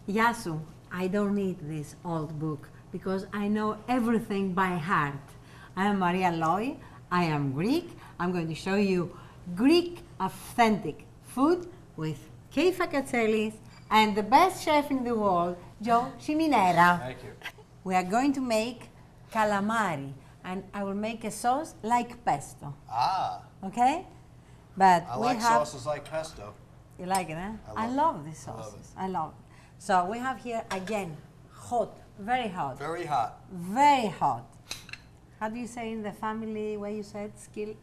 Yasu, I don't need this old book because I know everything by heart. I am Maria Loi. I am Greek. I'm going to show you Greek authentic food with Keifa Katselis and the best chef in the world, Joe Ciminera. Thank you. We are going to make calamari, and I will make a sauce like pesto. Ah. Okay? But I we like have, sauces like pesto. you like it, eh? I love these sauces. I love it. So we have here again hot, very hot. Very hot. Very hot. How do you say in the family way you said skillet?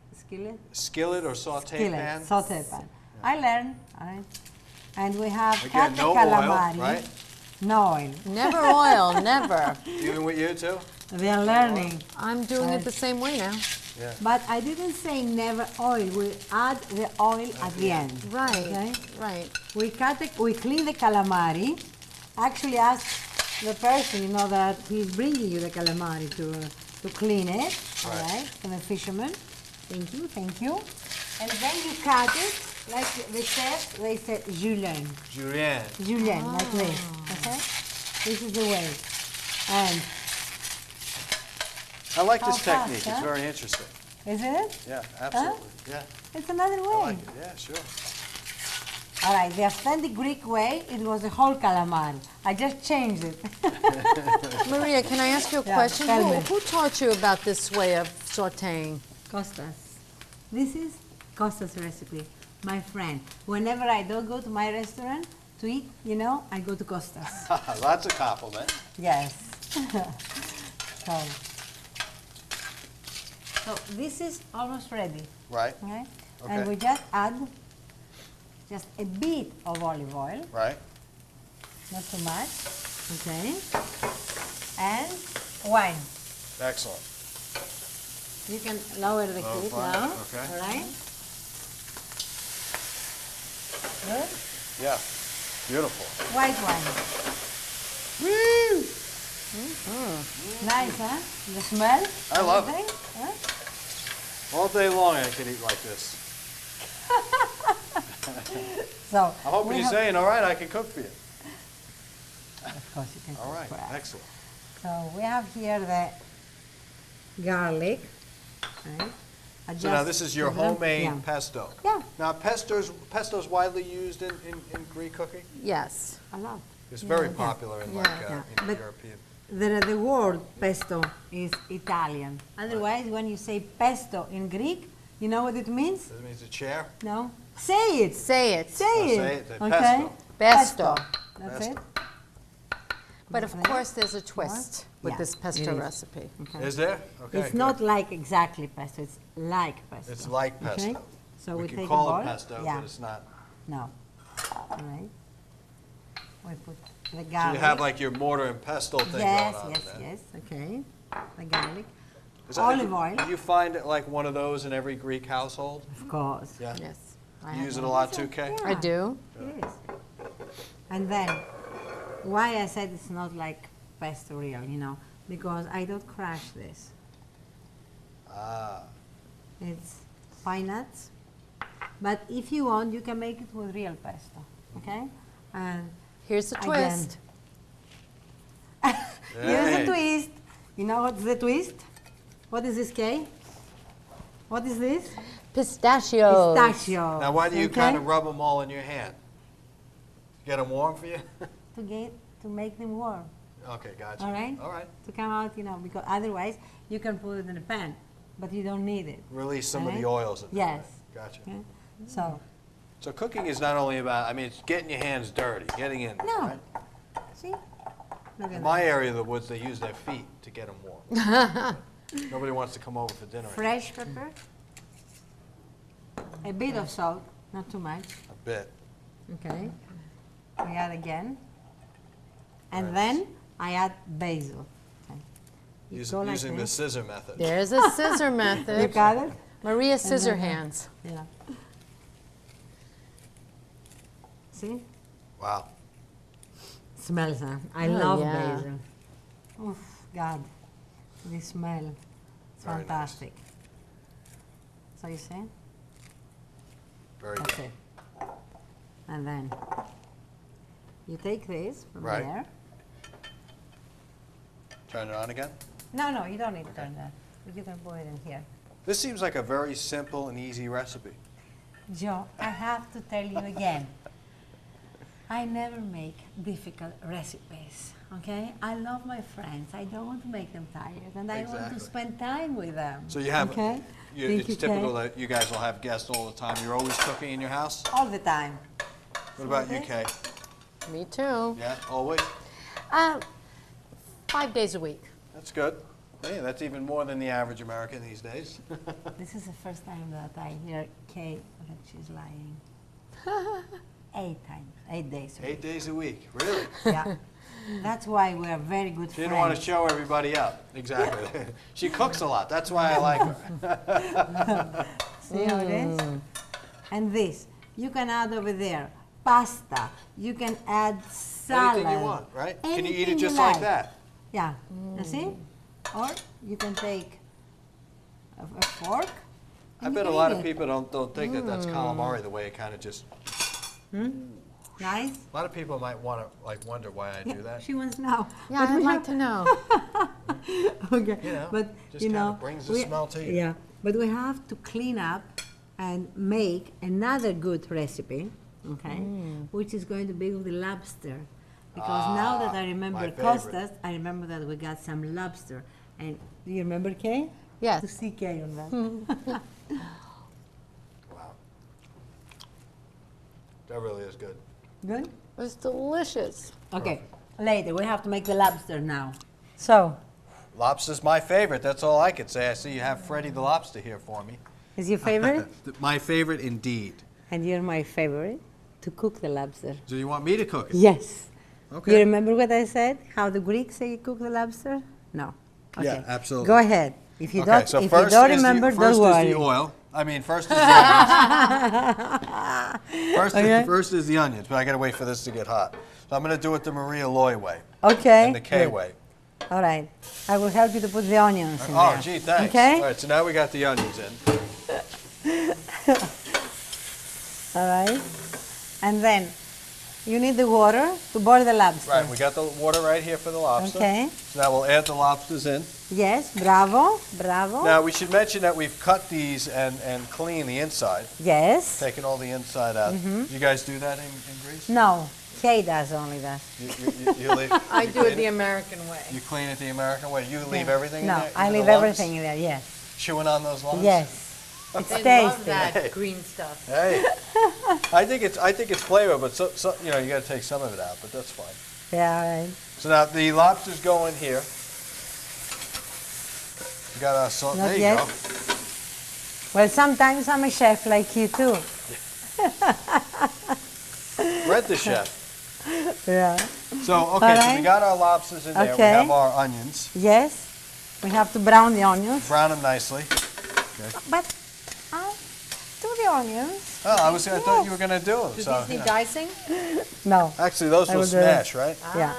Skillet or saute Skillet, pan. saute pan. I learned, all right? And we have Again, cut no calamari. oil, right? No oil. Never oil, never. Even with you too? We are learning. I'm doing it the same way now. Yeah. But I didn't say never oil. We add the oil at the end. Right, Okay? right. We clean the calamari. Actually ask the person, you know, that he's bringing you the calamari to clean it. All right. From the fisherman. Thank you, thank you. And then you cut it like the chef, they said julienne. Julienne. Julienne, like this. Okay? This is the way. And I like this How fast, technique. huh? It's very interesting. isn't it? Yeah, absolutely. Yeah. It's another way. I like it. Yeah, sure. All right, the authentic Greek way, it was the whole calamari. I just changed it. Maria, can I ask you a Yeah, question? tell me. Who taught you about this way of sauteing? Costas. This is Costas' recipe, my friend. Whenever I don't go to my restaurant to eat, you know, I go to Costas. That's a compliment. Yes. So this is almost ready, Right, okay? Okay. And we just add just a bit of olive oil, right. not too much, okay? And wine. Excellent. You can lower the Oh, heat fine. now, Okay. all right? Good. Yeah. Beautiful. White wine. Woo! Nice, huh? The smell? I love it. everything, huh? All day long I could eat like this. So, I'm hoping we you're have- saying, all right, I can cook for you. Of course you can All cook right, for us. excellent. So we have here the garlic. Right? So now this is your homemade Yeah. pesto. Yeah. Now pesto's widely used in Greek cooking? Yes. I love. It's very Yeah. popular in Yeah. Yeah. in But- European. The word pesto is Italian. Otherwise, when you say pesto in Greek, you know what it means? Does it mean it's a chair? No? Say it. Say it. Say Oh, it. say it, the Okay? Pesto. That's Pesto. it. But of Okay. course, there's a twist with Yeah, this it pesto is. recipe. Okay. Is there? Okay. It's good. not like exactly pesto. It's like pesto. It's like pesto. Okay? So we can take call a bowl. it pesto, Yeah. but it's not. No. All right. We put the So garlic. you have like your mortar and pestle thing yes, going on. yes, in there. yes. Okay. The garlic. Is that- Olive oil. Do you find it like one of those in every Greek household? Of course. Yeah. Yes. I You have use it one. a lot too, Kay? Yeah. I do. Yes. And then, why I said it's not like pesto real, you know, because I don't crush this. Ah. It's pine nuts. But if you want, you can make it with real pesto. Okay? And Here's the Again. twist. here's Hey. the twist. You know what's the twist? What is this, Kay? What is this? Pistachios. Pistachio. Now why do you okay? kind of rub them all in your hand? Get them warm for you? To make them warm. Okay, gotcha. All right? All right. To come out, you know, because otherwise you can put it in a pan, but you don't need it. Release some of All the right? oils. In there, Yes. right? Gotcha. Okay? So, So cooking is not only about, I mean, it's getting your hands dirty, getting in there, No. right? see? Look In at my area of the woods, they use their feet to get them warm. Nobody wants to come over for dinner. that. Fresh pepper. A bit of salt, not too much. A bit. Okay. We add again. And Right. then I add basil. Okay. You go like Using the this. scissor method. There's a scissor You method. got it? Maria And scissor then, hands. Yeah. See? Wow. Smells, huh? I Oh, love yeah. basil. Oof, God. The smell. It's Very nice. fantastic. So you see? Very That's good. it. And then You take this from Right. there. Turn it on again. No, no, you don't need to turn that. You can put it in here. This seems like a very simple and easy recipe. Joe, I have to tell you again. I never make difficult recipes, okay? I love my friends. I don't want to make them tired, and I want Exactly. to spend time with them. So you have, okay? Thank it's you, typical Kay. that you guys will have guests all the time. You're always cooking in your house? All the time. What about you, Okay. Kay? Me too. Yeah, always? 5 days a week. That's good. Hey, that's even more than the average American these days. This is the first time that I hear Kay that she's lying. 8 times, 8 days. a 8 week. days a week, really? Yeah. That's why we're very good She friends. didn't want to show everybody up. Exactly. She cooks a lot. That's why I like her. See how it is? And this, you can add over there pasta. You can add salad. Anything you want, right? Can you eat Anything it you just like that? Yeah. You see? Or you can take a fork. I and you bet a can lot eat of it. people don't think that that's calamari, the way it kind of just. Nice. A lot of people might want to wonder why I do that. She wants now. Yeah, I'd like to know. Okay. You know, but just you kinda know, brings the we- smell to you. Yeah, but we have to clean up and make another good recipe, okay, which is going to be with the lobster. Because now that I remember my favorite. Costas, I remember that we got some lobster. And do you remember Kay? Yes. To see Kay on that. Wow. That really is good. Good? It's delicious. Okay, later we have to make the lobster now. So, Lobster's my favorite. That's all I could say. I see you have Freddie the lobster here for me. is your favorite? My favorite indeed. And you're my favorite to cook the lobster. Do you want me to cook it? Yes. Okay. You remember what I said? How the Greeks say you cook the lobster? No. Okay. Yeah, absolutely. Go ahead. If you Okay, don't, so if you first don't is remember, the, don't first worry. is the oil. I mean, first is the onions. Okay. First is the onions, but I got to wait for this to get hot. So I'm going to do it the Maria Loy way Okay. and the K good. way. All right. I will help you to put the onions in Oh, there. gee, thanks. Okay. All right, so now we got the onions in. All right. And then you need the water to boil the lobster. Right, we got the water right here for the lobster. Okay. So now we'll add the lobsters in. Yes. Bravo. Bravo. Now we should mention that we've cut these and clean the inside, Yes. taking all the inside out. You guys do that in Greece? No. Kay does only that. You leave, I you do it clean the American way. You clean it the American way. You leave everything in No, there? I even leave the lungs? everything in there. Yes. Chewing on those lungs? Yes. It's They tasty. love that green stuff. Hey, I think it's flavor, but so you know you got to take some of it out, but that's fine. Yeah. All right. So now the lobsters go in here. You got our salt. Not There you yet. go. Well, sometimes I'm a chef like you too. Red the chef. Yeah. So okay, so Alright. we got our lobsters in there. Okay. We have our onions. Yes. We have to brown the onions. Brown them nicely. But I'll do the onions. Oh, I thought you were gonna do them. Do So these need you know. dicing? No. Actually, those I will will do it. smash, right? Yeah.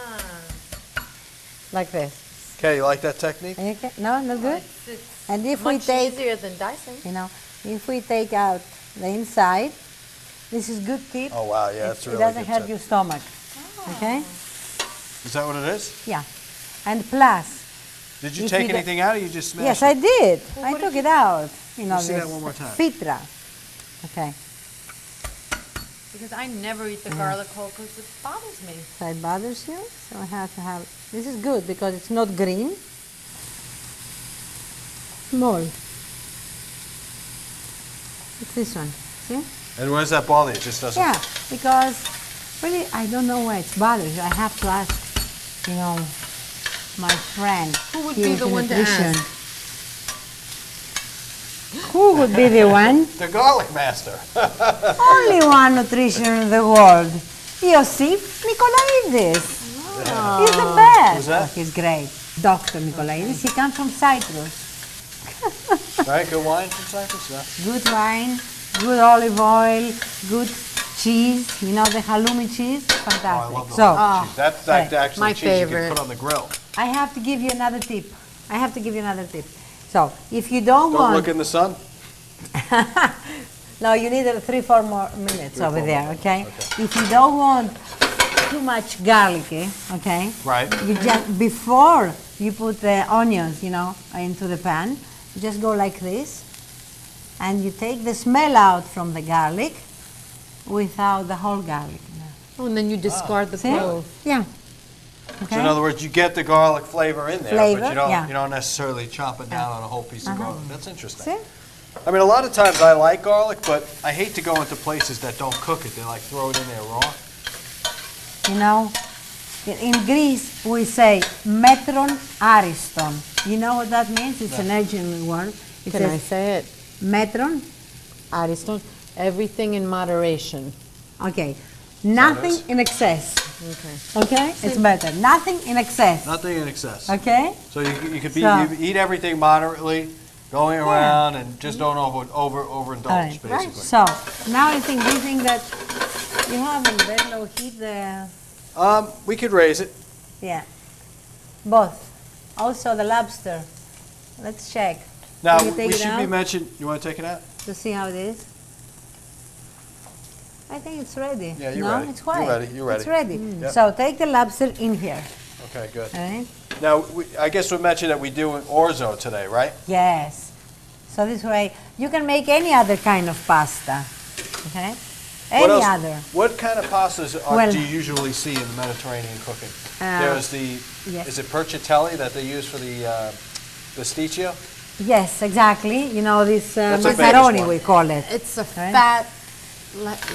Like this. Okay, you like that technique? And you can, no, not good. It's And if we much take, easier than dicing. you know, if we take out the inside, this is good tip. Oh wow, yeah, that's it really doesn't good. hurt tip. your stomach. Okay? Is that what it is? Yeah. And plus, Did you If take you don't- anything out, or you just smashed yes, it? I did. I took it out. You know, see that this one more time? fitra. Okay. Because I never eat the garlic whole because it bothers me. So it bothers you, so I have to have, this is good because it's not green. Small. It's this one, see? And why does that bother you? It just doesn't. Yeah, because really I don't know why it's bothers you. I have to ask, you know, my friend. Who would here be at the one to nutrition. ask? Who would be the one? The garlic master. Only one nutrition in the world. Iosif Nikolaidis. He's the best. Who's that? Oh, he's great. Dr. Nikolaidis. He comes from Cyprus. Right, good wine from Cyprus? Yeah. Good wine, good olive oil, good cheese. You know the halloumi cheese? Oh, I Fantastic. love the So, cheese. That's like right. actually My cheese you favorite. can put on the grill. I have to give you another tip. So, if you don't Don't want... look in the sun. No, you need 3-4 more minutes over 4 there, more okay? minutes, okay. If you don't want too much garlicky, okay? Right. You just, before you put the onions, into the pan, you just go like this, and you take the smell out from the garlic without the whole garlic. Oh, and then you discard the See? clove. Yeah. So Okay. in other words, you get the garlic flavor in there, Flavor, but you don't yeah. you don't necessarily chop it down on a whole piece of garlic. That's interesting. See? I mean, a lot of times I like garlic, but I hate to go into places that don't cook it. They like throw it in there raw. You know, in Greece we say metron ariston. You know what that means? It's an Aegean word. It Can I says say it? metron. Ariston, everything in moderation. Okay. Nothing is? in excess. Okay. Okay? It's better. Nothing in excess. Nothing in excess. Okay? So you could be So- you eat everything moderately, going around, and just don't overindulge, All right. basically. So now do you think that you have in very low heat the We could raise it. yeah. Both. Also the lobster. Let's check. Now Can you take we it should be out? mentioned. You want to take it out? To see how it is. I think it's ready. Yeah, you're no? ready. It's quiet. You're ready. You're ready. It's ready. Yep. So take the lobster in here. Okay, good. All right? Now I guess we mentioned that we do an orzo today, right? Yes. So this way you can make any other kind of pasta. Okay? Any what else, other. What kind of pastas Well- do you usually see in the Mediterranean cooking? Uh, There's the, yes. is it percitelli that they use for the sticcio? Yes, exactly. You know this That's a famous macaroni one. we call it. It's a Right. fat,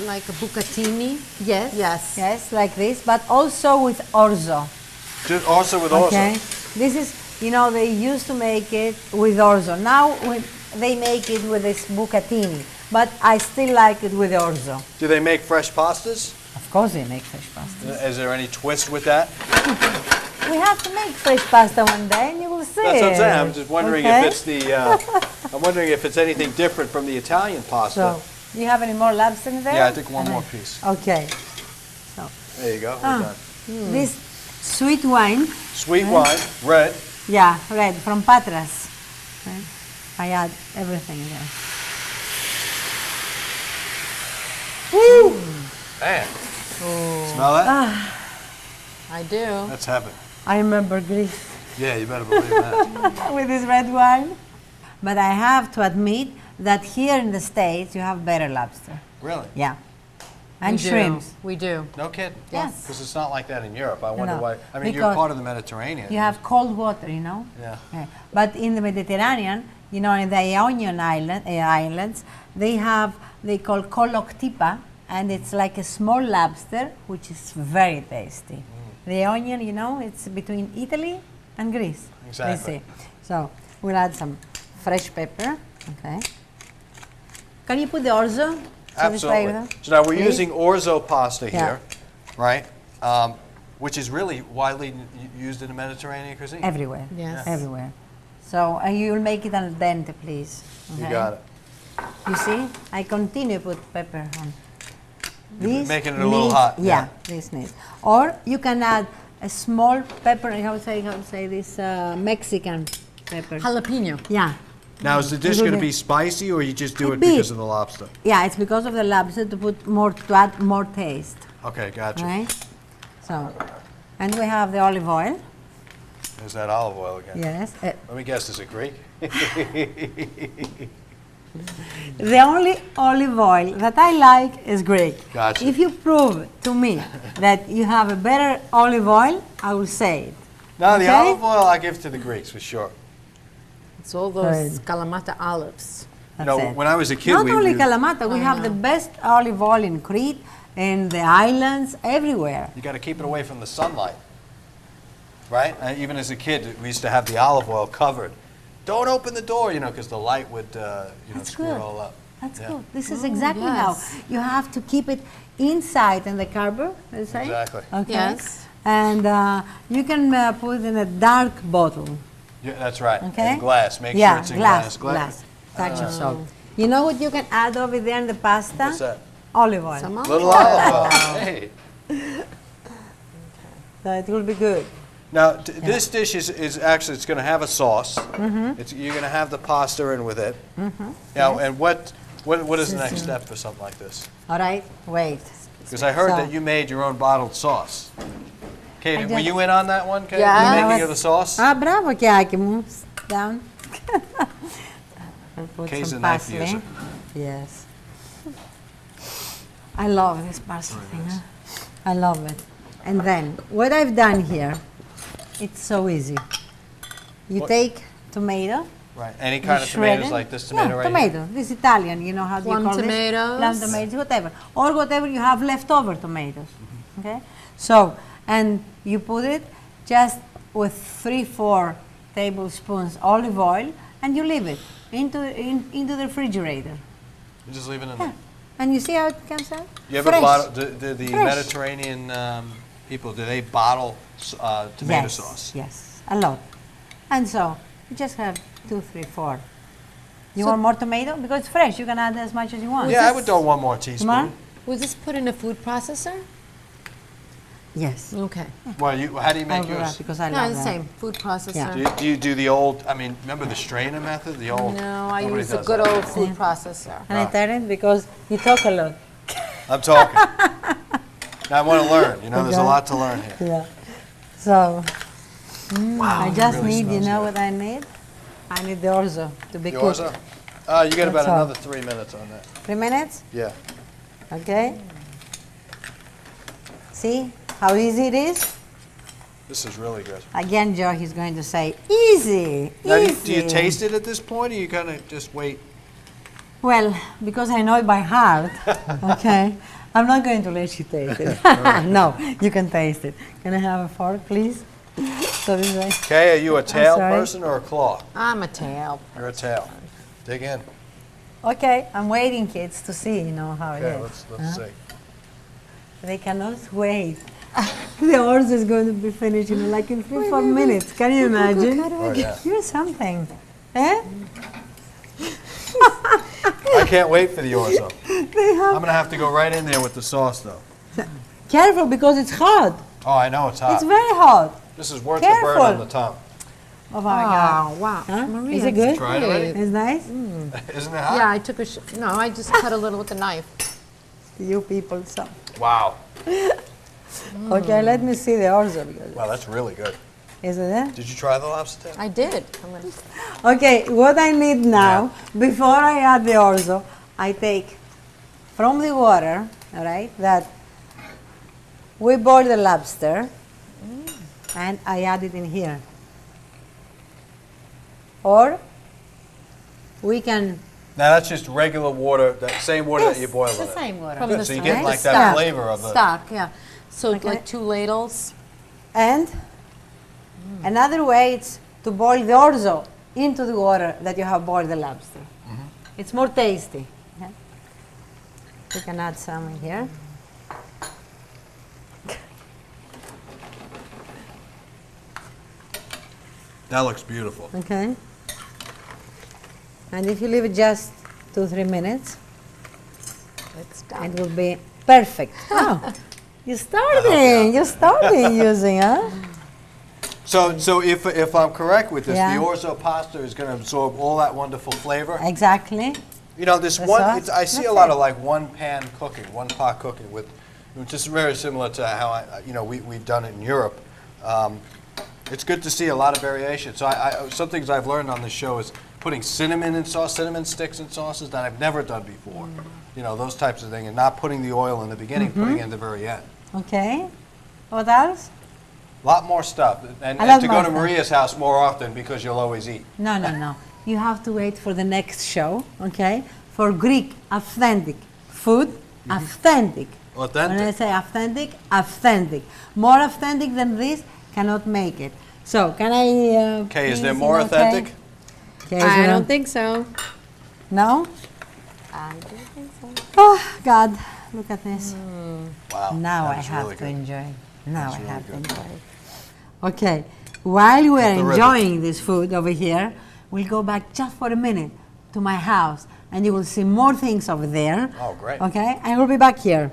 like a bucatini. Yes. Yes. Yes, like this, but also with orzo. Just also with Okay. orzo. This is, they used to make it with orzo. Now they make it with this bucatini, but I still like it with orzo. Do they make fresh pastas? Of course, they make fresh pasta. Is there any twist with that? We have to make fresh pasta one day, and you will see. That's what I'm saying. I'm just wondering Okay? if it's the. I'm wondering if it's anything different from the Italian pasta. So, do you have any more lobster in there? Yeah, I think one more piece. Okay. There you go. We're done. This sweet wine, Sweet wine, red. yeah, red from Patras. Right? I add everything in there. Woo! Man. Smell that? I do. That's heaven. I remember Greece Yeah, you better believe that. with this red wine. But I have to admit that here in the States you have better lobster. Really? Yeah. And We do. shrimps. We do. No kidding? Yes. Because it's not like that in Europe. I wonder No. why. I mean, you're Because part of the Mediterranean. You have cold water, you know? Yeah. But in the Mediterranean, in the Ionian islands, they call koloktipa, and it's like a small lobster, which is very tasty. The Ionian, it's between Italy and Greece. Exactly. They say. So we'll add some fresh pepper. Okay. Can you put the orzo? So this way, Absolutely. So now we're please? using orzo pasta Yeah. here, right? Which is really widely used in the Mediterranean cuisine. Everywhere. Yes. Everywhere. So you'll make it al dente, please. You okay? got it. You see, I continue put pepper on. You're making it a little hot, Yeah, yeah. this needs. Or you can add a small pepper. How to say this Mexican pepper? Jalapeno. Yeah, Now, is the dish Little going to bit. be spicy, or you just do it Could be. because of the lobster? yeah. It's because of the lobster to add more taste, Okay, gotcha. right? So, and we have the olive oil. There's that olive oil again. Yes. Let me guess, is it Greek? The only olive oil that I like is Greek. Gotcha. If you prove to me that you have a better olive oil, I will say it. No, the Okay. olive oil I give to the Greeks for sure. It's all those Right. Kalamata olives. You know, That's it. when I was a kid, Not we only we- Kalamata, we have the best olive oil in Crete, in the islands, everywhere. You got to keep it away from the sunlight, right? Even as a kid, we used to have the olive oil covered. Don't open the door, because the light would, That's screw it good. all up. That's Yeah. good. This is exactly how yes. you have to keep it inside in the cardboard. Let's say. Exactly. Okay. Yes. And you can put it in a dark bottle. Yeah, that's right. Okay. And glass. Make yeah, sure it's in glass. glass. Touch of salt. You know what you can add over there in the pasta? What's that? Olive oil. Some Little olive oil. Hey. So it will be good. Now, this dish is actually, it's going to have a sauce. You're going to have the pasta in with it. Now, and what is the next step for something like this? All right. Wait. Because I heard So- that you made your own bottled sauce. Kate, were did. you in on that one, Kate? Yeah. The making of the sauce? Bravo, Chiaki. Down. I'll put Kay's some a knife parsley. user. Yes. I love this parsley thing. Huh? I love it. And then, what I've done here, it's so easy. You What? take tomato. Right. Any kind of shred tomatoes it. like this tomato Yeah, right tomato. This Italian, you know how do you Plum call tomatoes. this? Plum tomatoes, whatever. Or whatever you have leftover tomatoes. Okay? So, and you put it just with 3-4 tablespoons olive oil, and you leave it into the refrigerator. You just leave it in Yeah. there. And you see how it comes out? You ever Fresh. bottle, the Fresh. Mediterranean people, do they bottle tomato Yes, sauce? yes, a lot. And so, you just have 2, 3, 4. You So- want more tomato? Because it's fresh, you can add as much as you want. Yeah, I would throw one more teaspoon. Come on. Was this put in a food processor? Yes. Okay. Well, how do you I make will yours? add because I No, love the that. same, food processor. Do you do the old, I mean, remember the strainer method? The old. No, I nobody use a does good that. old food processor. And I tell it because you talk a lot. I'm talking. Now I want to learn. You know, there's a Okay. lot to learn here. Yeah. So, I just really need, you smells know good. what I need? I need the orzo to be The cooked. orzo? You get about That's all. another 3 minutes on that. 3 minutes? Yeah. Okay. See how easy it is? This is really good. Again, Joe, he's going to say, easy, Now, easy. do you taste it at this point, or you kind of just wait? Well, because I know it by heart, okay, I'm not going to let you taste it. No, you can taste it. Can I have a fork, please? So this way. Okay, are you a tail sorry. person or a claw? I'm a tail. You're a tail. Dig in. Okay, I'm waiting, kids, to see, you know, how it Okay, is. let's see. They cannot wait. The orzo is going to be finished in like in 3-4 minutes. Can you imagine? Oh, yeah. You're something. Eh? I can't wait for the orzo. They have. I'm going to have to go right in there with the sauce, though. Careful because it's hot. Oh, I know it's hot. It's very hot. This is worth the burn Careful. on the tongue. Oh my God. Oh, wow. Huh? Maria, Is it good? Try it already? It's nice? Isn't it hot? Yeah, I took a, no, I just cut a little with the knife. You people, so. Wow. Okay, let me see the orzo. Because Wow, that's really good. is it there? Did you try the lobster tail? I did. I'm gonna, Okay, what I need now, before I add the orzo, I take from the water, all right, that we boil the lobster, and I add it in here. Or we can, Now, that's just regular water, that same water that you boil the in it. same water. From Good, the so you side. get like Stock. that flavor of the... stock, yeah. So Okay. like 2 ladles. And another way is to boil the orzo into the water that you have boiled the lobster. It's more tasty. Okay? We can add some in here. That looks beautiful. Okay. And if you leave it just 2-3 minutes, It's done. it will be perfect. Oh, you're starting. You're starting using, huh? So if I'm correct with this, Yeah. the orzo pasta is going to absorb all that wonderful flavor. Exactly. You know, this The one, sauce? I see a That's lot it. of like one pan cooking, one pot cooking with, which is very similar to how we've done it in Europe. It's good to see a lot of variation. So some things I've learned on this show is putting cinnamon in sauce, cinnamon sticks in sauces that I've never done before. You know, those types of things, and not putting the oil in the beginning, putting it in the very end. Okay. What else? A lot more stuff, and I love to more go to stuff. Maria's house more often because you'll always eat. No, no, no. You have to wait for the next show, okay? For Greek authentic food, authentic. Authentic. When I say authentic, authentic. More authentic than this, cannot make it. So, can I? Okay, is please, there you more know, authentic? Okay, I so- don't think so. No? I don't think so. Oh, God, look at this. Wow. Now that I is have really to good. enjoy. Now That's I really have to good. enjoy it. Okay, while we're the rhythm. enjoying this food over here, we'll go back just for a minute to my house and you will see more things over there. Oh, great. Okay, and we'll be back here.